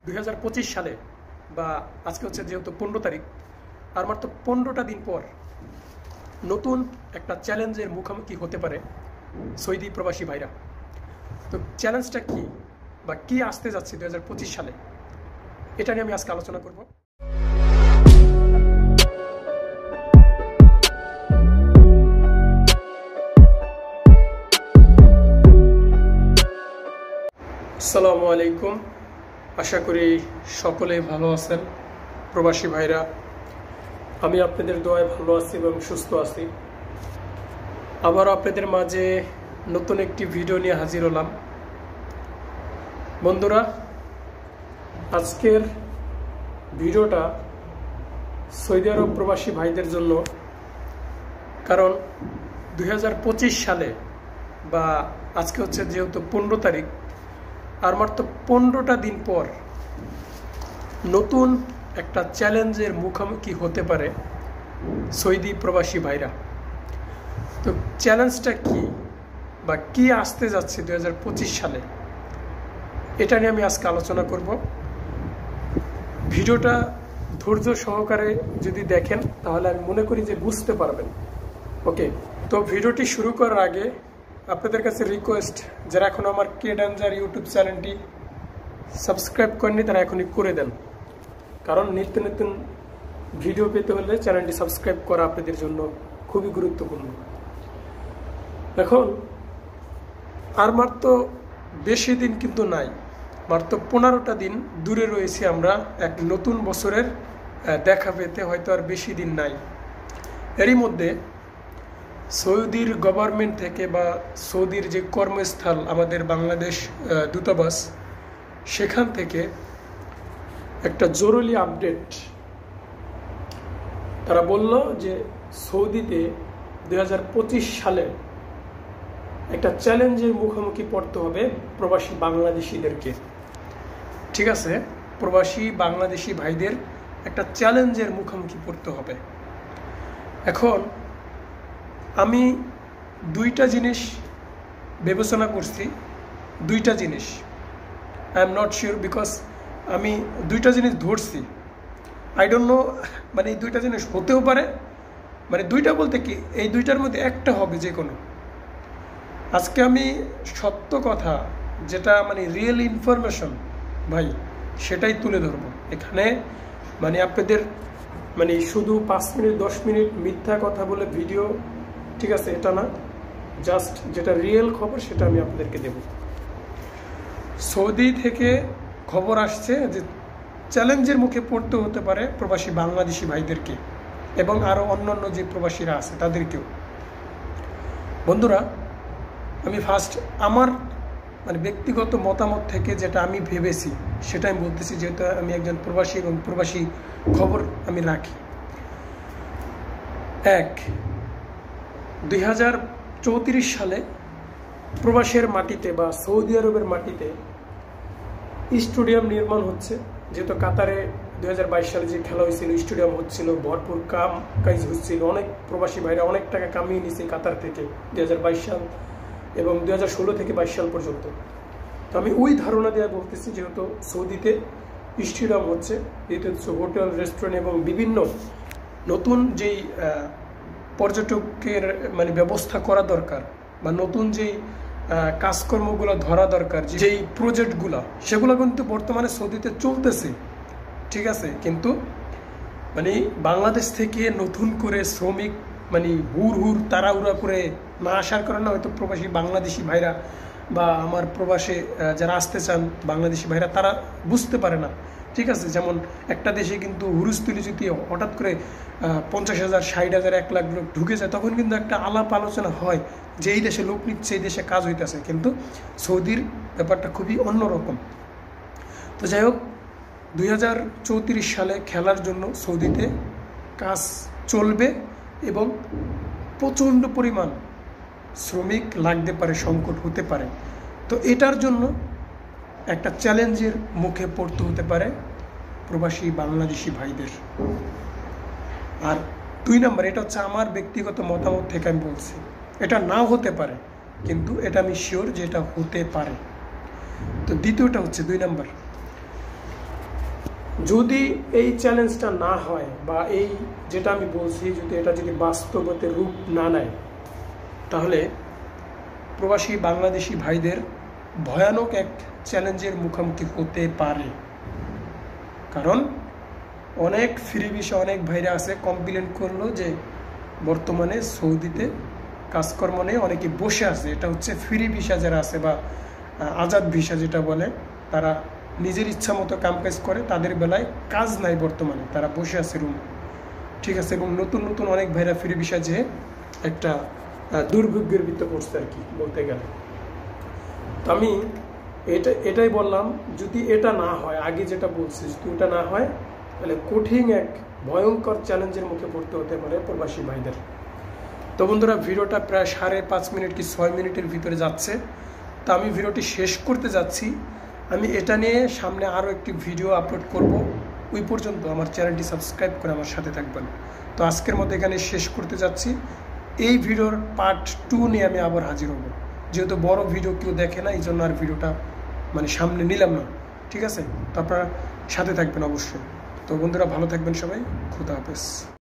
2025 সালে বা আজকে হচ্ছে যেহেতু 15 তারিখ, আর মাত্র 15টা দিন পর নতুন একটা চ্যালেঞ্জের মুখোমুখি হতে পারে সৌদি প্রবাসী ভাইরা। তো চ্যালেঞ্জটা কি বা কি আসতে যাচ্ছে 2025 সালে, এটা নিয়ে আমি আজকে আলোচনা করব। আসসালামু আলাইকুম, আশা করি সকলেই ভালো আছেন প্রবাসী ভাইরা। আমি আপনাদের দোয়ায় ভালো আছি এবং সুস্থ আছি। আবারও আপনাদের মাঝে নতুন একটি ভিডিও নিয়ে হাজির হলাম। বন্ধুরা, আজকের ভিডিওটা সৌদি আরব প্রবাসী ভাইদের জন্য, কারণ 2025 সালে বা আজকে হচ্ছে যেহেতু 15 তারিখ, আর মাত্র 15টা দিন পর নতুন একটা চ্যালেঞ্জের মুখোমুখি হতে পারে সৌদি প্রবাসী ভাইরা। তো চ্যালেঞ্জটা কি বা কি আসতে যাচ্ছে 2025 সালে, এটা নিয়ে আমি আজকে আলোচনা করব। ভিডিওটা ধৈর্য সহকারে যদি দেখেন তাহলে আমি মনে করি যে বুঝতে পারবেন। ওকে, তো ভিডিওটি শুরু করার আগে আপনাদের কাছে রিকোয়েস্ট, যারা এখন আমার কে ডেঞ্জার ইউটিউব চ্যানেলটি সাবস্ক্রাইব করেনি তারা এখনই করে দেন, কারণ নিত্য নতুন ভিডিও পেতে হলে চ্যানেলটি সাবস্ক্রাইব করা আপনাদের জন্য খুবই গুরুত্বপূর্ণ। এখন আর মাত্র বেশি দিন কিন্তু নাই, মাত্র 15টা দিন দূরে রয়েছি আমরা এক নতুন বছরের দেখা পেতে, হয়তো আর বেশি দিন নাই। এরই মধ্যে সৌদির গভর্নমেন্ট থেকে বা সৌদির যে কর্মস্থল আমাদের বাংলাদেশ দূতাবাস, সেখান থেকে একটা জরুরি আপডেট। তারা বলল যে সৌদিতে 2025 সালে একটা চ্যালেঞ্জের মুখোমুখি পড়তে হবে প্রবাসী বাংলাদেশিদেরকে। ঠিক আছে, প্রবাসী বাংলাদেশি ভাইদের একটা চ্যালেঞ্জের মুখোমুখি পড়তে হবে। এখন আমি দুইটা জিনিস বিবেচনা করছি, দুইটা জিনিস I am not sure, because আমি দুইটা জিনিস ধরছি। আই ডোন্ট নো, মানে এই দুইটা জিনিস হতেও পারে, মানে দুইটা বলতে কি এই দুইটার মধ্যে একটা হবে যে কোনো। আজকে আমি সত্য কথা, যেটা মানে রিয়েল ইনফরমেশন ভাই, সেটাই তুলে ধরবো এখানে। মানে আপনাদের মানে শুধু 5 মিনিট 10 মিনিট মিথ্যা কথা বলে ভিডিও, ঠিক আছে, এটা না, জাস্ট যেটা রিয়েল খবর সেটা আমি আপনাদেরকে দেব। সৌদি থেকে খবর আসছে যে চ্যালেঞ্জের মুখে পড়তে হতে পারে প্রবাসী বাংলাদেশি ভাইদেরকে এবং আরও অন্যান্য যে প্রবাসীরা আছে তাদেরকেও। বন্ধুরা, আমি ফার্স্ট আমার মানে ব্যক্তিগত মতামত থেকে যেটা আমি ভেবেছি সেটা আমি বলতেছি, যেহেতু আমি একজন প্রবাসী এবং প্রবাসী খবর আমি রাখি। 2034 সালে প্রবাসের মাটিতে বা সৌদি আরবের মাটিতে স্টেডিয়াম নির্মাণ হচ্ছে, যেহেতু কাতারে 2022 সালে যে খেলা হয়েছিল স্টেডিয়াম হচ্ছিল, ভরপুর কাজ হচ্ছিল, অনেক প্রবাসী ভাইরা অনেক টাকা কামিয়ে নিয়েছে কাতার থেকে 2022 সাল এবং 2016 থেকে 22 সাল পর্যন্ত। তো আমি ওই ধারণা দেওয়া বলতেছি, যেহেতু সৌদিতে স্টেডিয়াম হচ্ছে, যেহেতু হোটেল রেস্টুরেন্ট এবং বিভিন্ন নতুন যেই পর্যটকের মানে ব্যবস্থা করা দরকার বা নতুন যেই কাজকর্মগুলো ধরা দরকার, যেই প্রজেক্টগুলো, সেগুলো কিন্তু বর্তমানে সৌদিতে চলতেছে। ঠিক আছে, কিন্তু মানে বাংলাদেশ থেকে নতুন করে শ্রমিক মানে হুর তাড়াহুড়া করে না আসার কারণে হয়তো প্রবাসী বাংলাদেশি ভাইরা বা আমার প্রবাসে যারা আসতে চান বাংলাদেশি ভাইরা, তারা বুঝতে পারে না। ঠিক আছে, যেমন একটা দেশে কিন্তু হুরুস্তুলি যদি হঠাৎ করে 50,000 60,000 1 লাখ লোক ঢুকে যায়, তখন কিন্তু একটা আলাপ আলোচনা হয় যে এই দেশে লোক নিচ্ছে, এই দেশে কাজ হইতেছে। কিন্তু সৌদির ব্যাপারটা খুবই অন্যরকম। তো যাই হোক, 2034 সালে খেলার জন্য সৌদিতে কাজ চলবে এবং প্রচণ্ড পরিমাণ শ্রমিক লাগতে পারে, সংকট হতে পারে। তো এটার জন্য একটা চ্যালেঞ্জের মুখে পড়তে হতে পারে প্রবাসী বাংলাদেশি ভাইদের। আর 2 নম্বর, এটা হচ্ছে আমার ব্যক্তিগত মতামত থেকে আমি বলছি, এটা নাও হতে পারে, কিন্তু এটা আমি শিওর যে এটা হতে পারে। তো দ্বিতীয়টা হচ্ছে 2 নম্বর, যদি এই চ্যালেঞ্জটা না হয় বা এই যেটা আমি বলছি যদি বাস্তবতে রূপ না নেয়, তাহলে প্রবাসী বাংলাদেশি ভাইদের ভয়ানক এক চ্যালেঞ্জের মুখোমুখি হতে পারে। কারণ অনেক ফ্রি ভিসা অনেক ভাইরা আছে কমপ্লেন করলো যে বর্তমানে সৌদিতে কাজকর্ম নেই, অনেকে বসে আছে। এটা হচ্ছে ফ্রি ভিসা যারা আছে বা আজাদ ভিসা যেটা বলে, তারা নিজের ইচ্ছা মতো কাম কাজ করে, তাদের বেলায় কাজ নাই বর্তমানে, তারা বসে আছে রুম, ঠিক আছে। এবং নতুন নতুন অনেক ভাইরা ফ্রি ভিসা যে একটা দুর্ভাগ্যের ভিতরে পড়ছে আর কি বলতে গেলে। তো আমি এটাই বললাম, যদি এটা না হয়, আগে যেটা বলছি, যদি এটা না হয় তাহলে কঠিন এক ভয়ঙ্কর চ্যালেঞ্জের মুখে পড়তে হতে পারে প্রবাসী ভাইদের। তো বন্ধুরা, ভিডিওটা প্রায় 5.5 মিনিট কি 6 মিনিটের ভিতরে যাচ্ছে। তো আমি ভিডিওটি শেষ করতে যাচ্ছি। আমি এটা নিয়ে সামনে আরও একটি ভিডিও আপলোড করব। ওই পর্যন্ত আমার চ্যানেলটি সাবস্ক্রাইব করে আমার সাথে থাকবেন। তো আজকের মতো এখানে শেষ করতে যাচ্ছি। এই ভিডিওর পার্ট 2 নিয়ে আমি আবার হাজির হব। যেহেতু বড় ভিডিও কেউ দেখে না, এই জন্য আর ভিডিওটা সামনে নিলাম না, ঠিক আছে। তো আপনারা সাথে থাকবেন অবশ্যই। তো বন্ধুরা, ভালো থাকবেন সবাই। খুদা হাফেজ।